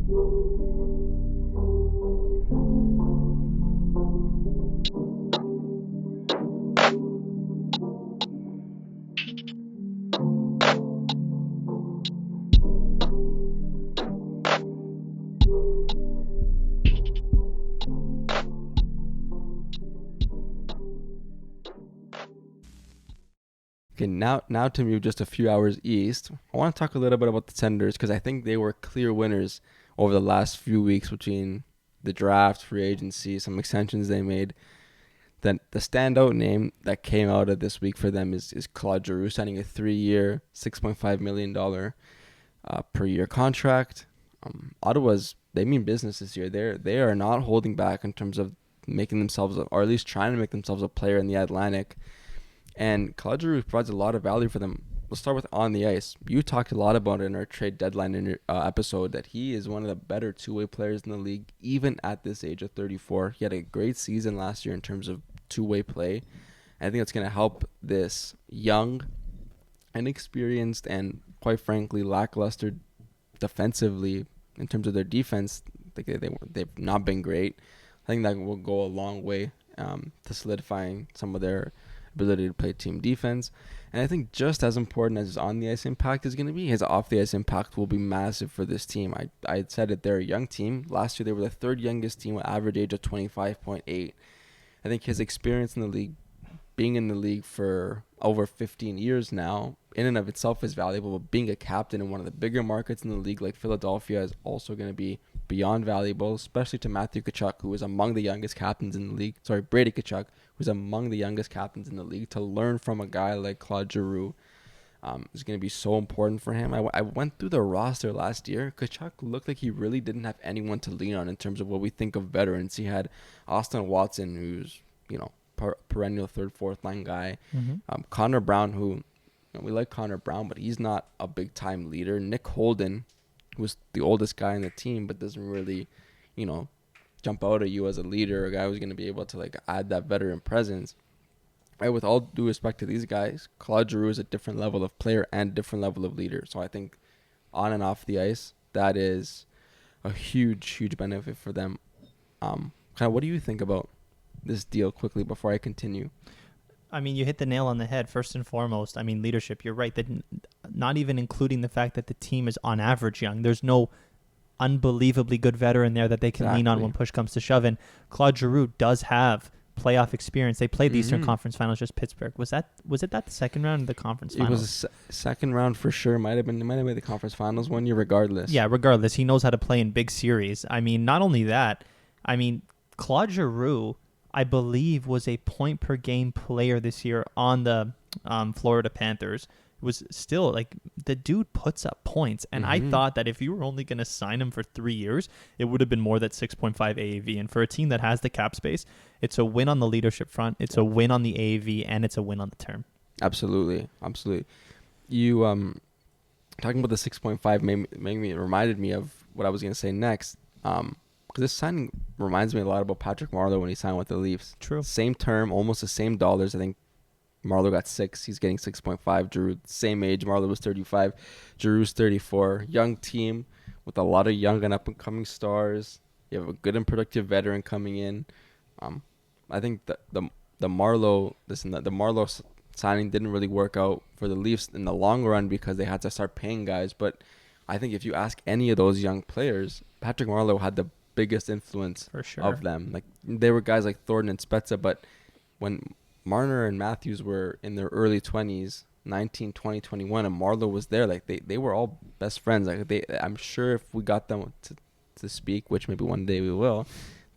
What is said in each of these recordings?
Okay, now to move just a few hours east, I want to talk a little bit about the Senators because I think they were clear winners over the last few weeks between the draft, free agency, some extensions they made. Then the standout name that came out of this week for them is Claude Giroux signing a 3-year, $6.5 million per year contract. They mean business this year. They are not holding back in terms of making themselves, or at least trying to make themselves a player in the Atlantic. And Claude Giroux provides a lot of value for them. Let's start with on the ice. You talked a lot about it in our trade deadline episode that he is one of the better two-way players in the league, even at this age of 34. He had a great season last year in terms of two-way play. I think that's going to help this young, inexperienced, and quite frankly lackluster defensively in terms of their defense. They've not been great. I think that will go a long way to solidifying some of their ability to play team defense. And I think just as important as his on-the-ice impact is going to be, his off-the-ice impact will be massive for this team. I had said that they're a young team. Last year, they were the third youngest team with average age of 25.8. I think his experience in the league, being in the league for over 15 years now, in and of itself is valuable. But being a captain in one of the bigger markets in the league like Philadelphia is also going to be beyond valuable, especially to Matthew Tkachuk, who is among the youngest captains in the league. Sorry, Brady Tkachuk, who's among the youngest captains in the league. To learn from a guy like Claude Giroux is going to be so important for him. I went through the roster last year. Tkachuk looked like he really didn't have anyone to lean on in terms of what we think of veterans. He had Austin Watson, who's, perennial third, fourth line guy. Mm-hmm. Connor Brown, who, we like Connor Brown, but he's not a big-time leader. Nick Holden, who's the oldest guy in the team, but doesn't really, jump out at you as a leader, a guy who's going to be able to add that veteran presence. Right, with all due respect to these guys, Claude Giroux is a different level of player and different level of leader. So I think on and off the ice, that is a huge, huge benefit for them. What do you think about this deal quickly before I continue? I mean, you hit the nail on the head. First and foremost, I mean, leadership. You're right. That not even including the fact that the team is on average young. There's no unbelievably good veteran there that they can lean on when push comes to shove. And Claude Giroux does have playoff experience. They played the Eastern Conference Finals, just Pittsburgh. Was it the second round of the conference finals? It was a second round for sure. It might have made the conference finals one year regardless. Yeah, regardless. He knows how to play in big series. I mean, not only that, Claude Giroux, I believe, was a point per game player this year on the Florida Panthers. It was still the dude puts up points. And I thought that if you were only going to sign him for 3 years, it would have been more than 6.5 AAV. And for a team that has the cap space, it's a win on the leadership front. It's a win on the AAV, and it's a win on the term. Absolutely. You talking about the 6.5 reminded me of what I was going to say next. Because this signing reminds me a lot about Patrick Marleau when he signed with the Leafs. True. Same term, almost the same dollars. I think Marleau got 6. He's getting 6.5. Giroux, same age. Marleau was 35. Giroux's 34. Young team with a lot of young and up-and-coming stars. You have a good and productive veteran coming in. I think the Marleau signing didn't really work out for the Leafs in the long run because they had to start paying guys. But I think if you ask any of those young players, Patrick Marleau had the biggest influence for sure of them. They were guys like Thornton and Spezza, but when Marner and Matthews were in their early 20s, 19, 20, 21, and Marleau was there, they were all best friends. I'm sure if we got them to speak, which maybe one day we will,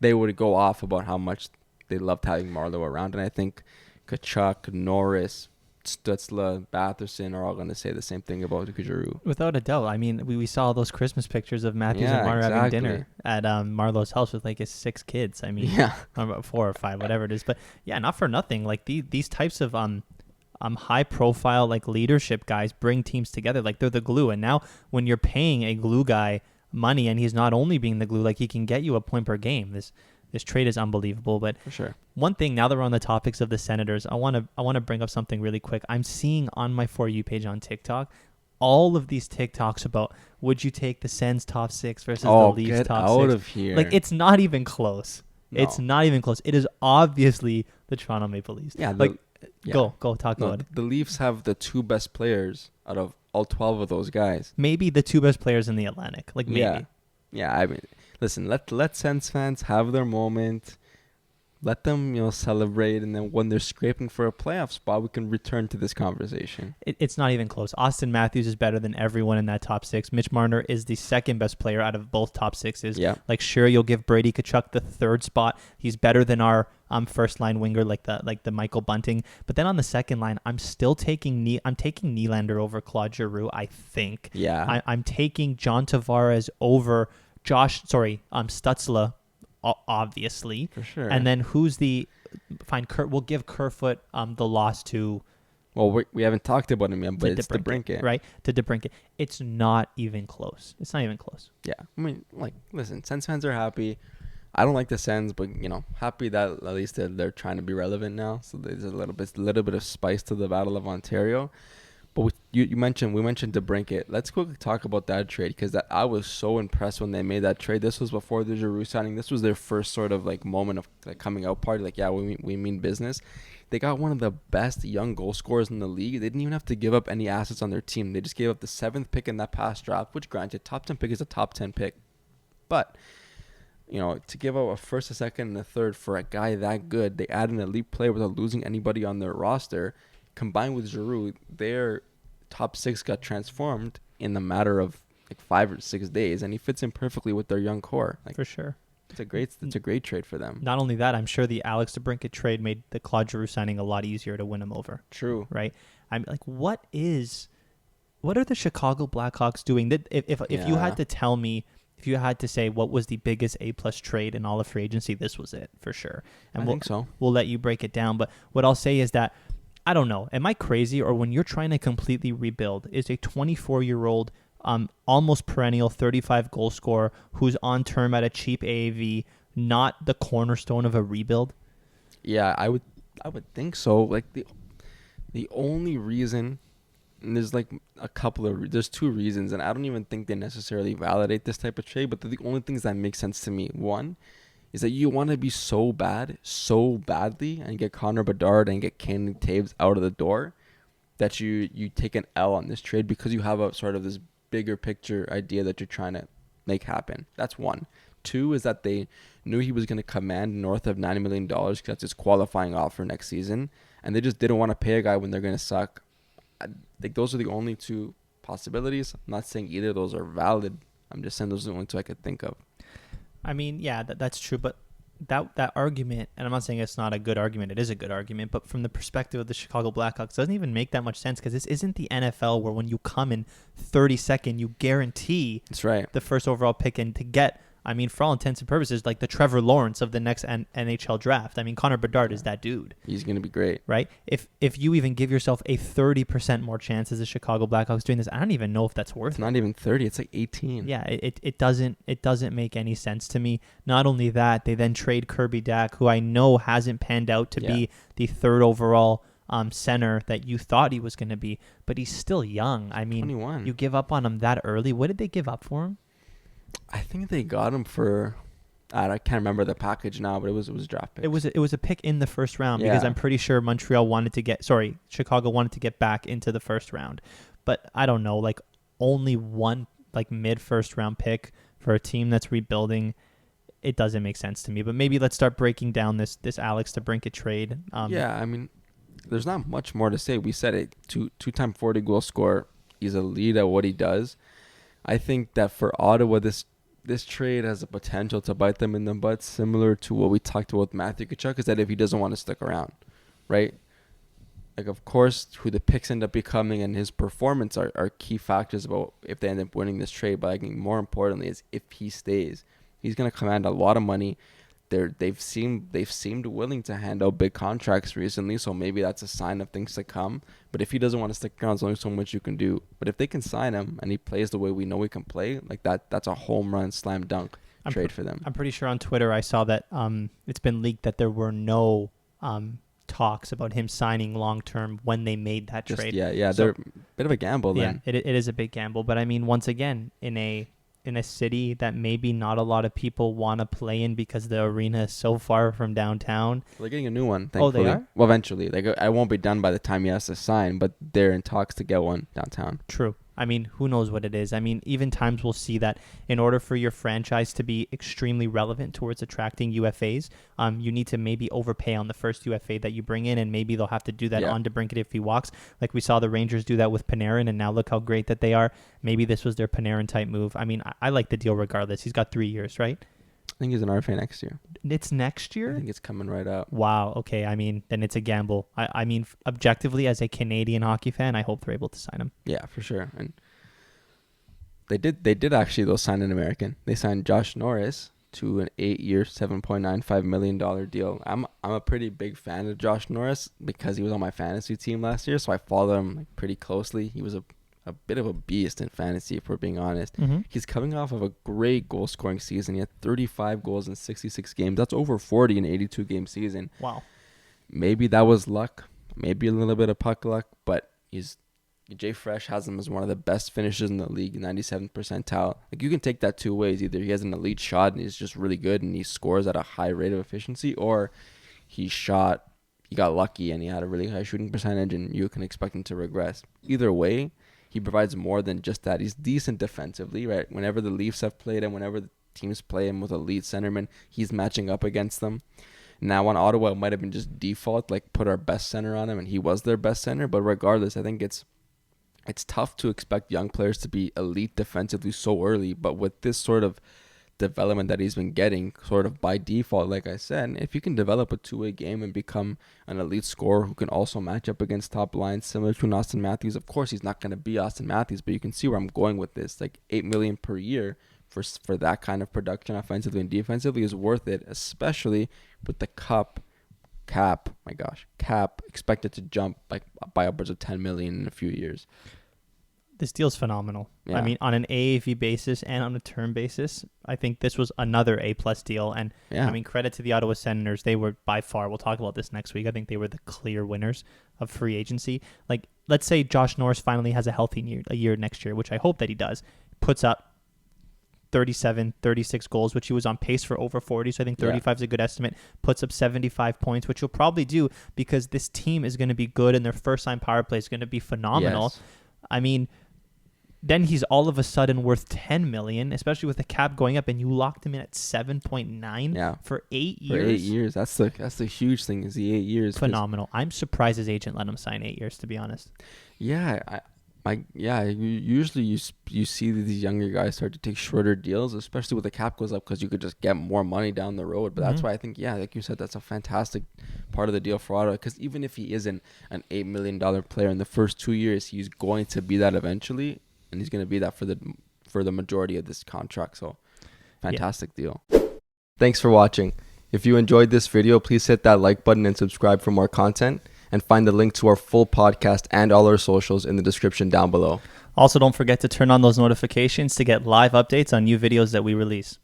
they would go off about how much they loved having Marleau around. And I think Tkachuk, Norris, Stützle, Batherson are all going to say the same thing about Giroux. Without a doubt. I mean, we saw those Christmas pictures of Matthews and Marner having dinner at Marleau's house with his 6 kids. I mean, about 4 or 5, whatever it is. But yeah, not for nothing. These types of high profile leadership guys bring teams together. They're the glue. And now when you're paying a glue guy money and he's not only being the glue, he can get you a point per game. This trade is unbelievable. But for sure, one thing, now that we're on the topics of the Senators, I want to bring up something really quick. I'm seeing on my For You page on TikTok all of these TikToks about would you take the Sens top 6 versus the Oh, Leafs get top out 6? of here. Like, it's not even close. No. It's not even close. It is obviously the Toronto Maple Leafs. Yeah, Go talk about it. The Leafs have the 2 best players out of all 12 of those guys. Maybe the 2 best players in the Atlantic. Like, maybe. Yeah. I mean, listen. Let Sens fans have their moment. Let them, celebrate, and then when they're scraping for a playoff spot, we can return to this conversation. It's not even close. Austin Matthews is better than everyone in that top 6. Mitch Marner is the second best player out of both top 6s. Yeah. Like, sure, you'll give Brady Tkachuk the 3rd spot. He's better than our first line winger, like the Michael Bunting. But then on the second line, I'm still taking Nylander over Claude Giroux, I think. Yeah. I'm taking John Tavares over Stutzla, obviously. For sure. And then we'll give Kerfoot the loss to. Well, we haven't talked about him yet, but it's DeBrincat. Right? To DeBrincat. It's not even close. Yeah. I mean, listen, Sens fans are happy. I don't like the Sens, but, happy that at least they're trying to be relevant now. So there's a little bit of spice to the Battle of Ontario. But we mentioned DeBrincat. Let's quickly talk about that trade, because I was so impressed when they made that trade. This was before the Giroux signing. This was their first sort of moment of coming out party. We mean business. They got one of the best young goal scorers in the league. They didn't even have to give up any assets on their team. They just gave up the 7th pick in that past draft, which, granted, top 10 pick is a top 10 pick. But to give up a first, a second, and a third for a guy that good, they add an elite player without losing anybody on their roster. Combined with Giroux, their top 6 got transformed in the matter of 5 or 6 days, and he fits in perfectly with their young core. For sure. It's a great trade for them. Not only that, I'm sure the Alex DeBrincat trade made the Claude Giroux signing a lot easier to win him over. True. Right? I'm like, what are the Chicago Blackhawks doing? If you had to tell me, if you had to say what was the biggest A-plus trade in all of free agency, this was it for sure. And I think so. We'll let you break it down. But what I'll say is that, I don't know, am I crazy, or when you're trying to completely rebuild, is a 24-year-old, almost perennial 35 goal scorer who's on term at a cheap AAV not the cornerstone of a rebuild? Yeah, I would think so. The only reason, and there's there's 2 reasons, and I don't even think they necessarily validate this type of trade, but they're the only things that make sense to me. One is that you want to be so badly, and get Connor Bedard and get Kenny Taves out of the door, that you take an L on this trade because you have a sort of this bigger picture idea that you're trying to make happen. That's one. 2 is that they knew he was going to command north of $90 million because that's his qualifying offer next season, and they just didn't want to pay a guy when they're going to suck. I think those are the only 2 possibilities. I'm not saying either of those are valid. I'm just saying those are the only 2 I could think of. I mean, yeah, that's true, but that argument, and I'm not saying it's not a good argument, it is a good argument, but from the perspective of the Chicago Blackhawks, it doesn't even make that much sense, because this isn't the NFL where when you come in 32nd, you guarantee That's right. the first overall pick, and to get, I mean, for all intents and purposes, like the Trevor Lawrence of the next NHL draft. I mean, Connor Bedard is that dude. He's going to be great. Right? If you even give yourself a 30% more chance as the Chicago Blackhawks doing this, I don't even know if that's worth It's it. not even 30. It's 18. Yeah, it doesn't make any sense to me. Not only that, they then trade Kirby Dack, who I know hasn't panned out to be the 3rd overall center that you thought he was going to be, but he's still young. I mean, 21. You give up on him that early. What did they give up for him? I think they got him for, I can't remember the package now, but it was draft picks. It was a pick in the first round, because I'm pretty sure Chicago wanted to get back into the first round. But I don't know, only one mid first round pick for a team that's rebuilding, it doesn't make sense to me. But maybe let's start breaking down this Alex DeBrincat trade. I mean, there's not much more to say. We said it, two-time 40 goal scorer. He's a lead at what he does. I think that for Ottawa, this trade has the potential to bite them in the butt, similar to what we talked about with Matthew Tkachuk, is that if he doesn't want to stick around, right? Of course, who the picks end up becoming and his performance are key factors about if they end up winning this trade. But I think more importantly is if he stays, he's going to command a lot of money. They've seemed willing to hand out big contracts recently, so maybe that's a sign of things to come. But if he doesn't want to stick around, there's only so much you can do. But if they can sign him and he plays the way we know he can play, that's a home run, slam dunk trade for them. I'm pretty sure on Twitter I saw that it's been leaked that there were no talks about him signing long term when they made that trade. Yeah, So, they're a bit of a gamble then. yeah, it is a big gamble. But I mean, once again, in a city that maybe not a lot of people want to play in because the arena is so far from downtown. They're getting a new one, Oh, thankfully. they are? Well, eventually. Like, I won't be done by the time he has to sign, but they're in talks to get one downtown. True. I mean, who knows what it is? I mean, even times we'll see that in order for your franchise to be extremely relevant towards attracting UFAs, you need to maybe overpay on the first UFA that you bring in, and maybe they'll have to do that on DeBrincat if he walks. Like we saw the Rangers do that with Panarin, and now look how great that they are. Maybe this was their Panarin-type move. I mean, I like the deal regardless. He's got 3 years, right? I think he's an RFA next year. It's next year? I think it's coming right up. Wow. Okay. I mean, then it's a gamble. I mean, objectively, as a Canadian hockey fan, I hope they're able to sign him. Yeah, for sure. And they did actually, though, sign an American. They signed Josh Norris to an 8-year, $7.95 million deal. I'm a pretty big fan of Josh Norris because he was on my fantasy team last year, so I followed him like, pretty closely. He was a bit of a beast in fantasy, if we're being honest. Mm-hmm. He's coming off of a great goal-scoring season. He had 35 goals in 66 games. That's over 40 in an 82-game season. Wow. Maybe that was luck, maybe a little bit of puck luck, but Jay Fresh has him as one of the best finishers in the league, 97th percentile. Like, you can take that two ways. Either he has an elite shot and he's just really good and he scores at a high rate of efficiency, or he got lucky and he had a really high shooting percentage and you can expect him to regress. Either way, he provides more than just that. He's decent defensively, right? Whenever the Leafs have played him, whenever the teams play him with elite centermen, he's matching up against them. Now on Ottawa, it might have been just default, like put our best center on him, and he was their best center. But regardless, I think it's tough to expect young players to be elite defensively so early. But with this sort of development that he's been getting sort of by default, like I said, if you can develop a two-way game and become an elite scorer who can also match up against top lines similar to an Austin Matthews, of course he's not going to be Austin Matthews, but you can see where I'm going with this. Like $8 million per year for that kind of production offensively and defensively is worth it, especially with the cap expected to jump like by upwards of $10 million in a few years. This deal's phenomenal. Yeah. I mean, on an AAV basis and on a term basis, I think this was another A-plus deal. And, I mean, credit to the Ottawa Senators. They were by far, we'll talk about this next week, I think they were the clear winners of free agency. Like, let's say Josh Norris finally has a healthy year next year, which I hope that he does, puts up 37, 36 goals, which he was on pace for over 40. So I think 35 is a good estimate. Puts up 75 points, which he'll probably do because this team is going to be good and their first-line power play is going to be phenomenal. Yes. I mean, then he's all of a sudden worth $10 million, especially with the cap going up, and you locked him in at 7.9 for 8 years. For 8 years, that's the huge thing is the 8 years. Phenomenal. I'm surprised his agent let him sign 8 years, to be honest. Yeah, usually you see these younger guys start to take shorter deals, especially when the cap goes up, because you could just get more money down the road. But that's why I think, like you said, that's a fantastic part of the deal for Ottawa, because even if he isn't an $8 million player in the first 2 years, he's going to be that eventually, and he's going to be that for the majority of this contract. So fantastic deal. Thanks for watching. If you enjoyed this video, please hit that like button and subscribe for more content, and find the link to our full podcast and all our socials in the description down below. Also, don't forget to turn on those notifications to get live updates on new videos that we release.